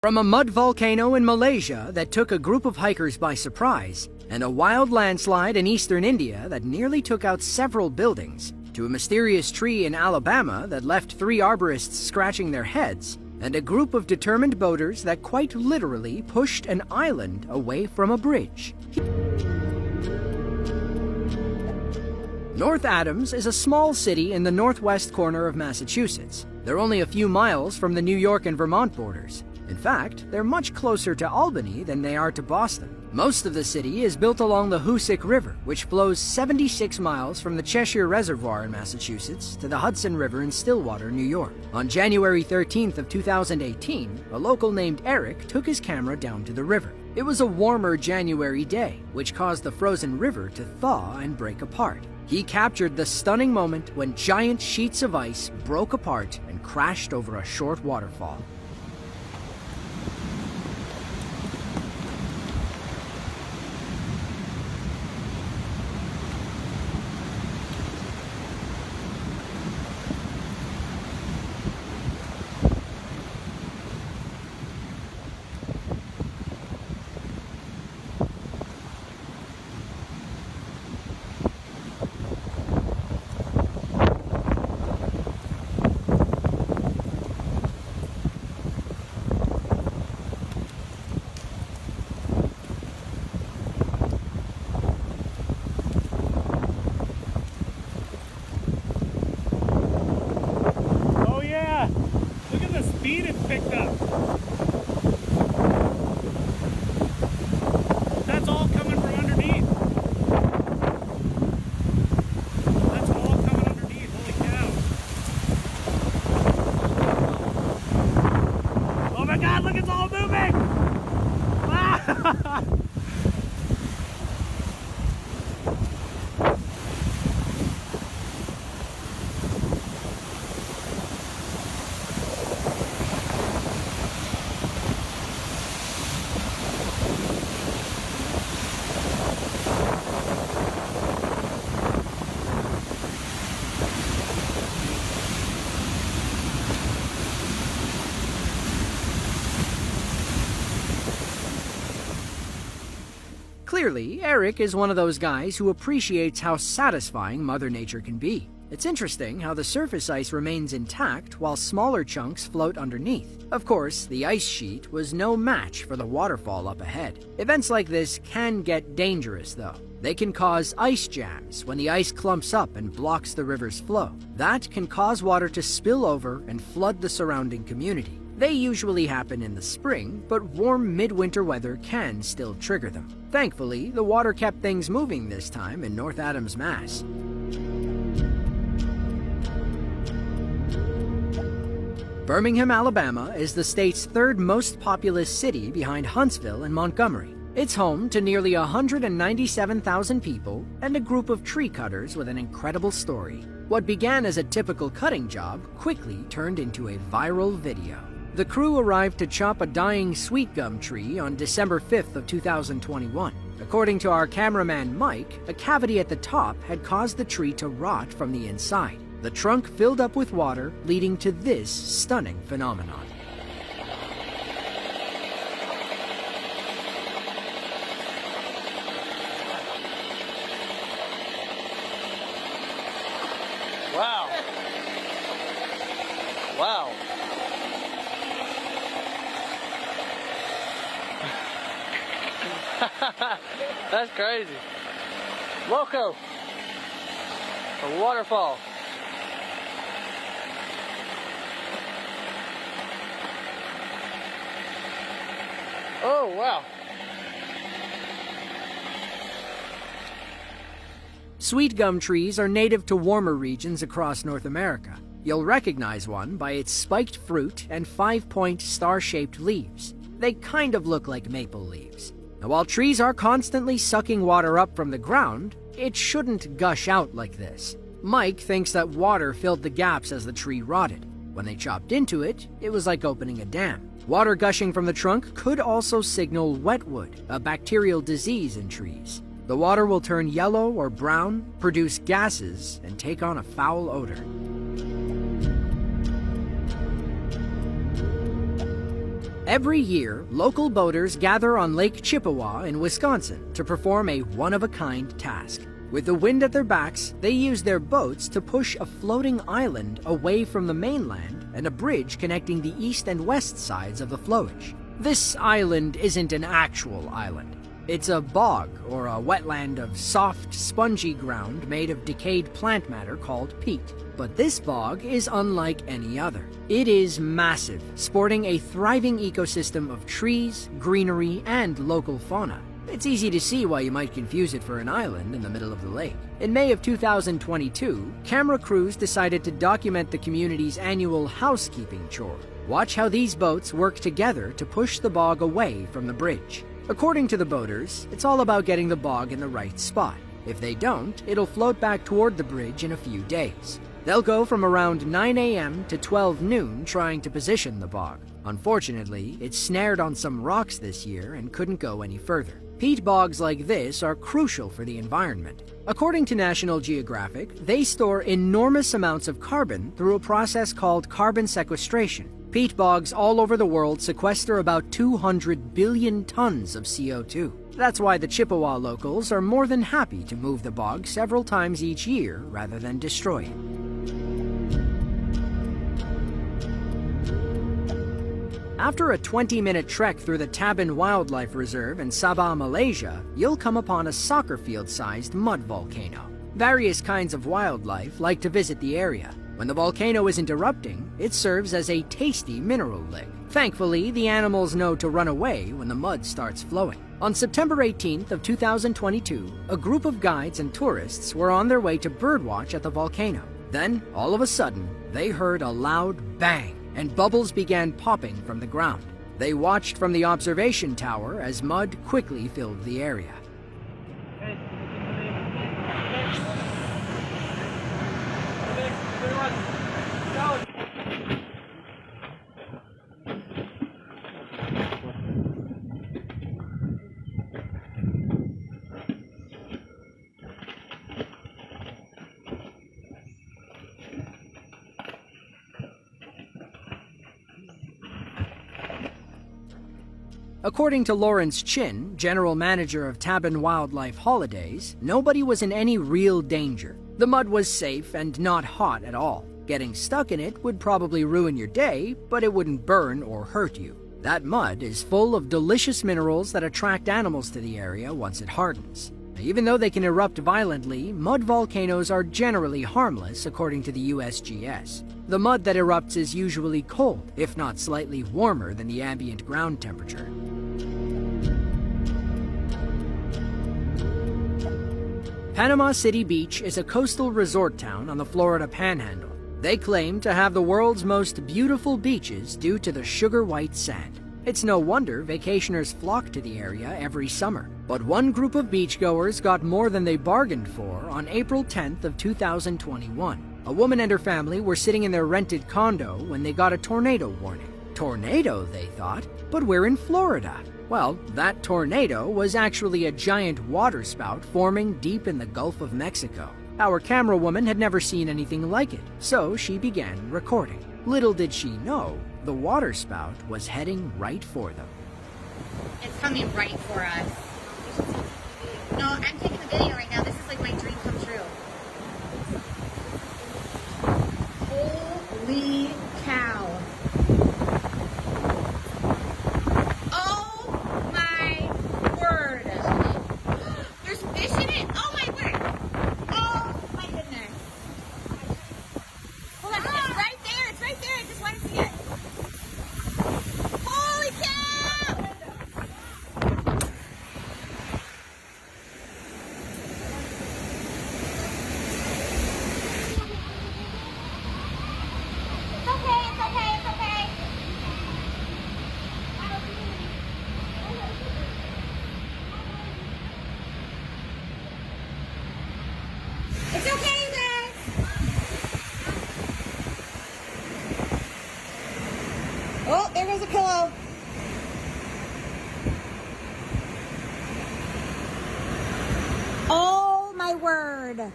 From a mud volcano in Malaysia that took a group of hikers by surprise, and a wild landslide in eastern India that nearly took out several buildings, to a mysterious tree in Alabama that left 3 arborists scratching their heads, and a group of determined boaters that quite literally pushed an island away from a bridge. North Adams is a small city in the northwest corner of Massachusetts. They're only a few miles from the New York and Vermont borders. In fact, they're much closer to Albany than they are to Boston. Most of the city is built along the Hoosick River, which flows 76 miles from the Cheshire Reservoir in Massachusetts to the Hudson River in Stillwater, New York. On January 13th of 2018, a local named Eric took his camera down to the river. It was a warmer January day, which caused the frozen river to thaw and break apart. He captured the stunning moment when giant sheets of ice broke apart and crashed over a short waterfall. Speed it picked up. That's all coming from underneath. That's all coming underneath. Holy cow. Oh my God, look, it's all moving. Ah! Clearly, Eric is one of those guys who appreciates how satisfying Mother Nature can be. It's interesting how the surface ice remains intact while smaller chunks float underneath. Of course, the ice sheet was no match for the waterfall up ahead. Events like this can get dangerous, though. They can cause ice jams when the ice clumps up and blocks the river's flow. That can cause water to spill over and flood the surrounding community. They usually happen in the spring, but warm midwinter weather can still trigger them. Thankfully, the water kept things moving this time in North Adams, Mass. Birmingham, Alabama is the state's 3rd most populous city behind Huntsville and Montgomery. It's home to nearly 197,000 people and a group of tree cutters with an incredible story. What began as a typical cutting job quickly turned into a viral video. The crew arrived to chop a dying sweet gum tree on December 5th of 2021. According to our cameraman Mike, a cavity at the top had caused the tree to rot from the inside. The trunk filled up with water, leading to this stunning phenomenon. Wow. Wow. That's crazy. Loco. A waterfall. Oh, wow. Sweet gum trees are native to warmer regions across North America. You'll recognize one by its spiked fruit and 5-point star-shaped leaves. They kind of look like maple leaves. Now, while trees are constantly sucking water up from the ground, it shouldn't gush out like this. Mike thinks that water filled the gaps as the tree rotted. When they chopped into it, it was like opening a dam. Water gushing from the trunk could also signal wetwood, a bacterial disease in trees. The water will turn yellow or brown, produce gases, and take on a foul odor. Every year, local boaters gather on Lake Chippewa in Wisconsin to perform a one-of-a-kind task. With the wind at their backs, they use their boats to push a floating island away from the mainland and a bridge connecting the east and west sides of the flowage. This island isn't an actual island. It's a bog, or a wetland of soft, spongy ground made of decayed plant matter called peat. But this bog is unlike any other. It is massive, sporting a thriving ecosystem of trees, greenery, and local fauna. It's easy to see why you might confuse it for an island in the middle of the lake. In May of 2022, camera crews decided to document the community's annual housekeeping chore. Watch how these boats work together to push the bog away from the bridge. According to the boaters, it's all about getting the bog in the right spot. If they don't, it'll float back toward the bridge in a few days. They'll go from around 9 a.m. to 12 noon trying to position the bog. Unfortunately, it snared on some rocks this year and couldn't go any further. Peat bogs like this are crucial for the environment. According to National Geographic, they store enormous amounts of carbon through a process called carbon sequestration. Peat bogs all over the world sequester about 200 billion tons of CO2. That's why the Chippewa locals are more than happy to move the bog several times each year rather than destroy it. After a 20-minute trek through the Tabin Wildlife Reserve in Sabah, Malaysia, you'll come upon a soccer field-sized mud volcano. Various kinds of wildlife like to visit the area. When the volcano isn't erupting, it serves as a tasty mineral lick. Thankfully, the animals know to run away when the mud starts flowing. On September 18th of 2022, a group of guides and tourists were on their way to birdwatch at the volcano. Then, all of a sudden, they heard a loud bang, and bubbles began popping from the ground. They watched from the observation tower as mud quickly filled the area. According to Lawrence Chin, general manager of Tabin Wildlife Holidays, nobody was in any real danger. The mud was safe and not hot at all. Getting stuck in it would probably ruin your day, but it wouldn't burn or hurt you. That mud is full of delicious minerals that attract animals to the area once it hardens. Even though they can erupt violently, mud volcanoes are generally harmless according to the USGS. The mud that erupts is usually cold, if not slightly warmer than the ambient ground temperature. Panama City Beach is a coastal resort town on the Florida Panhandle. They claim to have the world's most beautiful beaches due to the sugar-white sand. It's no wonder vacationers flock to the area every summer. But one group of beachgoers got more than they bargained for on April 10th of 2021. A woman and her family were sitting in their rented condo when they got a tornado warning. Tornado, they thought, but we're in Florida. Well, that tornado was actually a giant waterspout forming deep in the Gulf of Mexico. Our camera woman had never seen anything like it, so she began recording. Little did she know, the waterspout was heading right for them. It's coming right for us. No, I'm taking a video right now. This is like my dream come true. Holy cow. Oh my word. There's fish in it. Oh my word. Oh my goodness. Hold on. It's right there. It's right there. I just want to see it. Holy cow. It's okay, you guys. Oh, there goes a pillow. Oh, my word.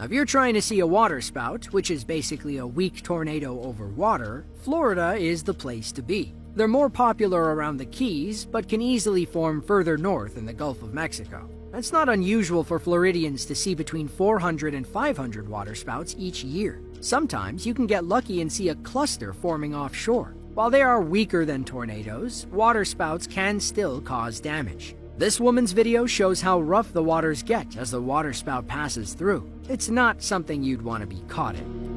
Now, if you're trying to see a waterspout, which is basically a weak tornado over water, Florida is the place to be. They're more popular around the Keys, but can easily form further north in the Gulf of Mexico. It's not unusual for Floridians to see between 400 and 500 waterspouts each year. Sometimes you can get lucky and see a cluster forming offshore. While they are weaker than tornadoes, waterspouts can still cause damage. This woman's video shows how rough the waters get as the waterspout passes through. It's not something you'd want to be caught in.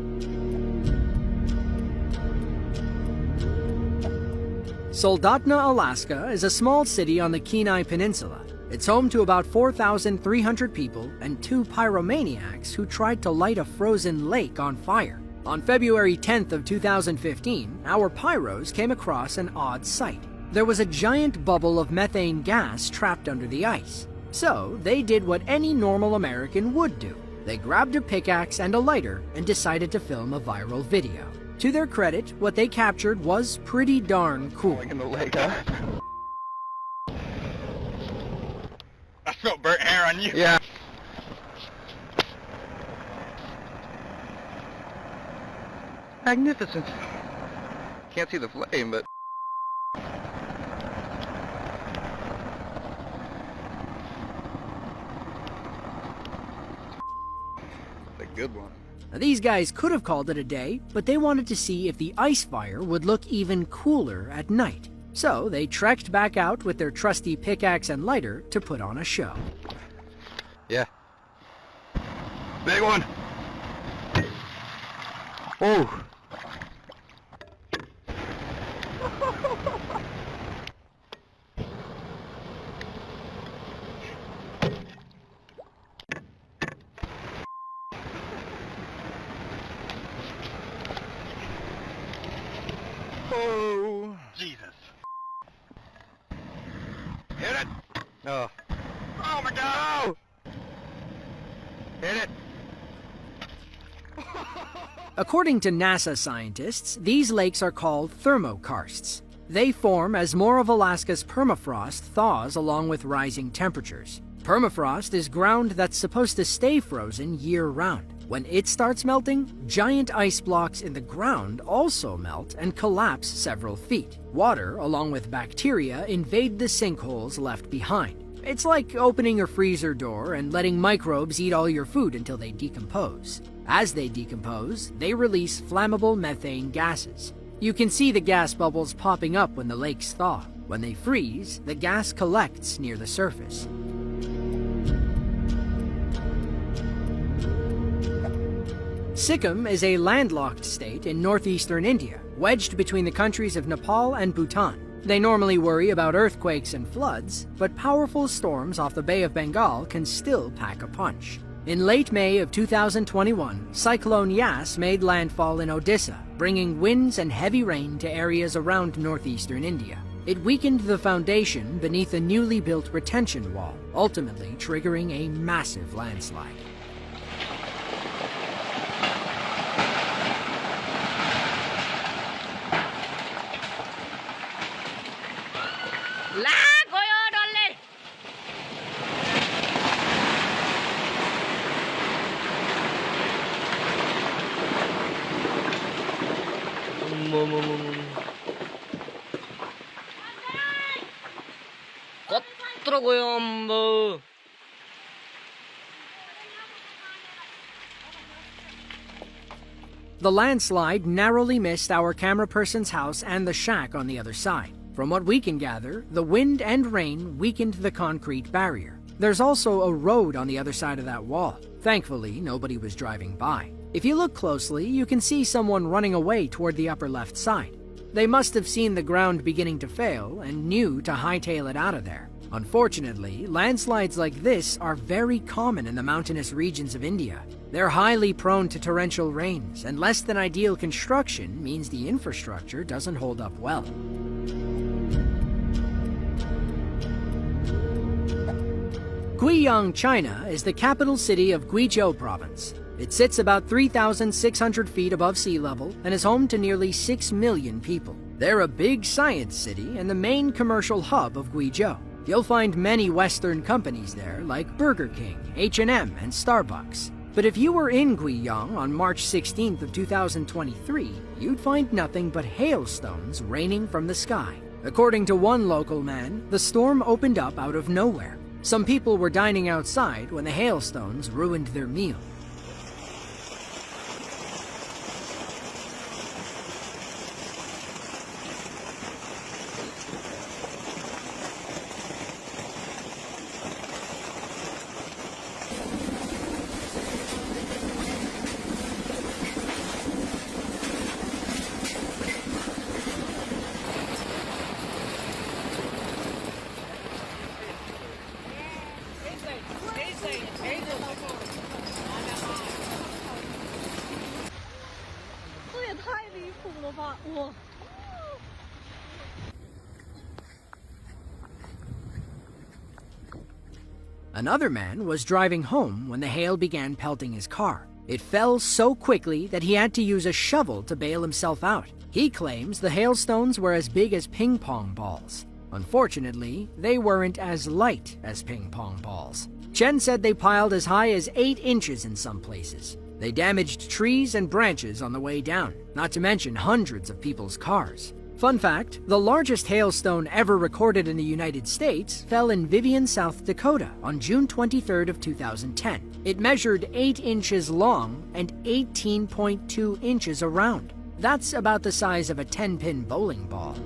Soldotna, Alaska is a small city on the Kenai Peninsula. It's home to about 4,300 people and 2 pyromaniacs who tried to light a frozen lake on fire. On February 10th of 2015, our pyros came across an odd sight. There was a giant bubble of methane gas trapped under the ice. So they did what any normal American would do. They grabbed a pickaxe and a lighter and decided to film a viral video. To their credit, what they captured was pretty darn cool. In the lake, huh? I smell burnt hair on you. Yeah. Magnificent. Can't see the flame, but... a good one. Now, these guys could have called it a day, but they wanted to see if the ice fire would look even cooler at night. So they trekked back out with their trusty pickaxe and lighter to put on a show. Yeah. Big one. Oh. Oh, Jesus. Hit it. Oh. Oh my God. Hit it. According to NASA scientists, these lakes are called thermokarsts. They form as more of Alaska's permafrost thaws along with rising temperatures. Permafrost is ground that's supposed to stay frozen year-round. When it starts melting, giant ice blocks in the ground also melt and collapse several feet. Water, along with bacteria, invade the sinkholes left behind. It's like opening your freezer door and letting microbes eat all your food until they decompose. As they decompose, they release flammable methane gases. You can see the gas bubbles popping up when the lakes thaw. When they freeze, the gas collects near the surface. Sikkim is a landlocked state in northeastern India, wedged between the countries of Nepal and Bhutan. They normally worry about earthquakes and floods, but powerful storms off the Bay of Bengal can still pack a punch. In late May of 2021, Cyclone Yas made landfall in Odisha, bringing winds and heavy rain to areas around northeastern India. It weakened the foundation beneath a newly built retention wall, ultimately triggering a massive landslide. The landslide narrowly missed our camera person's house and the shack on the other side. From what we can gather, the wind and rain weakened the concrete barrier. There's also a road on the other side of that wall. Thankfully, nobody was driving by. If you look closely, you can see someone running away toward the upper left side. They must have seen the ground beginning to fail and knew to hightail it out of there. Unfortunately, landslides like this are very common in the mountainous regions of India. They're highly prone to torrential rains, and less than ideal construction means the infrastructure doesn't hold up well. Guiyang, China is the capital city of Guizhou province. It sits about 3,600 feet above sea level and is home to nearly 6 million people. They're a big science city and the main commercial hub of Guizhou. You'll find many Western companies there like Burger King, H&M, and Starbucks. But if you were in Guiyang on March 16th of 2023, you'd find nothing but hailstones raining from the sky. According to one local man, the storm opened up out of nowhere. Some people were dining outside when the hailstones ruined their meal. Another man was driving home when the hail began pelting his car. It fell so quickly that he had to use a shovel to bail himself out. He claims the hailstones were as big as ping pong balls. Unfortunately, they weren't as light as ping pong balls. Chen said they piled as high as 8 inches in some places. They damaged trees and branches on the way down, not to mention hundreds of people's cars. Fun fact, the largest hailstone ever recorded in the United States fell in Vivian, South Dakota on June 23rd of 2010. It measured 8 inches long and 18.2 inches around. That's about the size of a 10-pin bowling ball.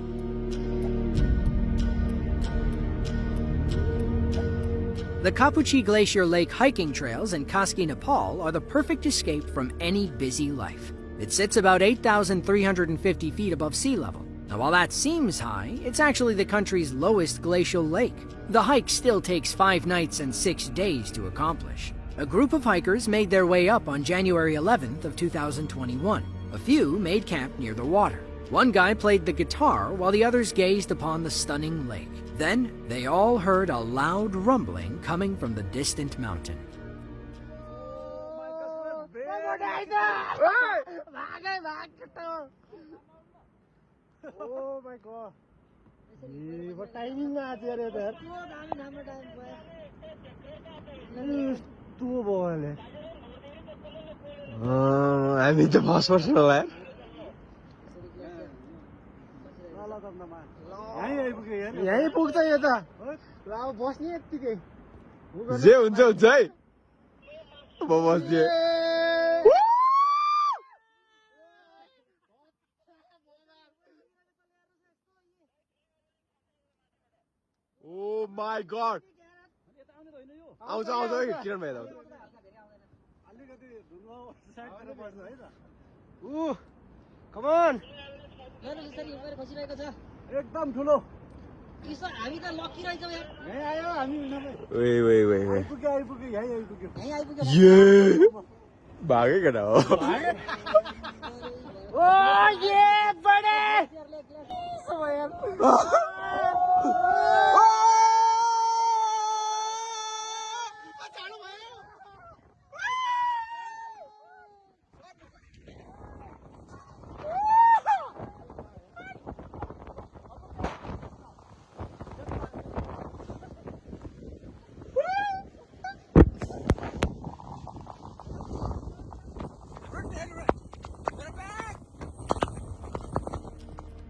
The Kapuchi Glacier Lake hiking trails in Kaski, Nepal are the perfect escape from any busy life. It sits about 8,350 feet above sea level. Now, while that seems high, it's actually the country's lowest glacial lake. The hike still takes 5 nights and 6 days to accomplish. A group of hikers made their way up on January 11th of 2021. A few made camp near the water. One guy played the guitar while the others gazed upon the stunning lake. Then, they all heard a loud rumbling coming from the distant mountain. Oh my god. What timing na there there? Too ball. I mean the first person यार. यही पुग्छ यो त ल अब बस्ने यतिकै जे हुन्छ हुन्छ है म बस्दिए Oh my god आउँछ आउँछ है किरण भाइ आउँछ अलिकति ढुङ्गा साइडतिर पर्छ है त कम अन एकदम ठुलो हामी त लकी रहेछौँ यार यही आयो हामी वे आइपुग्यो यही आइपुग्यो ये भागे केटा हो ओ ये बडे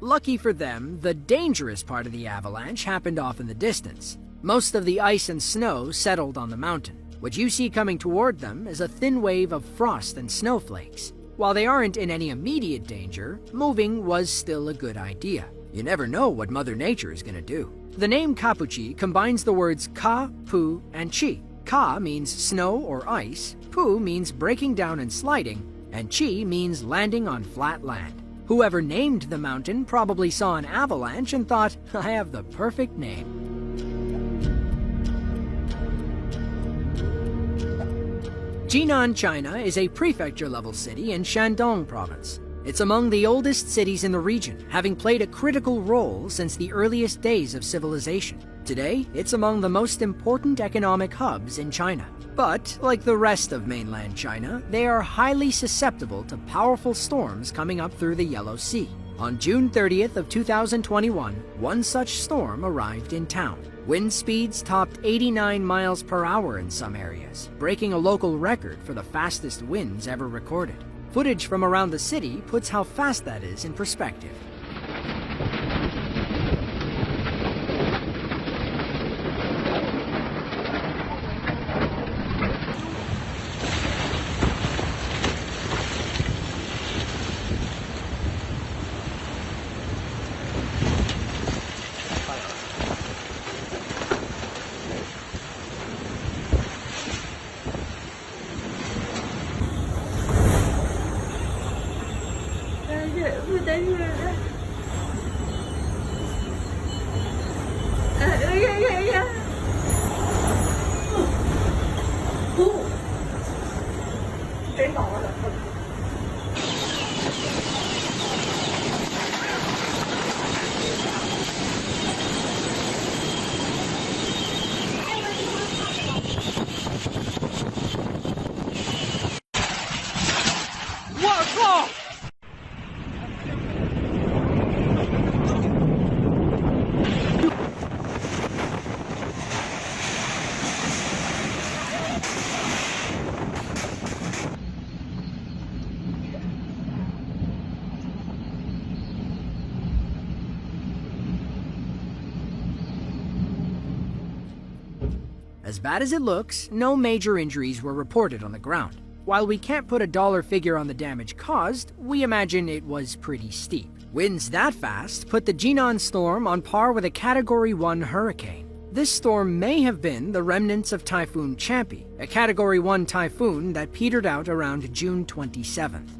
Lucky for them, the dangerous part of the avalanche happened off in the distance. Most of the ice and snow settled on the mountain. What you see coming toward them is a thin wave of frost and snowflakes. While they aren't in any immediate danger, moving was still a good idea. You never know what Mother Nature is going to do. The name Kapuchi combines the words ka, pu, and chi. Ka means snow or ice, pu means breaking down and sliding, and chi means landing on flat land. Whoever named the mountain probably saw an avalanche and thought, I have the perfect name. Jinan, China is a prefecture-level city in Shandong province. It's among the oldest cities in the region, having played a critical role since the earliest days of civilization. Today, it's among the most important economic hubs in China. But, like the rest of mainland China, they are highly susceptible to powerful storms coming up through the Yellow Sea. On June 30th of 2021, one such storm arrived in town. Wind speeds topped 89 miles per hour in some areas, breaking a local record for the fastest winds ever recorded. Footage from around the city puts how fast that is in perspective. As bad as it looks, no major injuries were reported on the ground. While we can't put a dollar figure on the damage caused, we imagine it was pretty steep. Winds that fast put the Jinan storm on par with a Category 1 hurricane. This storm may have been the remnants of Typhoon Champy, a Category 1 typhoon that petered out around June 27th.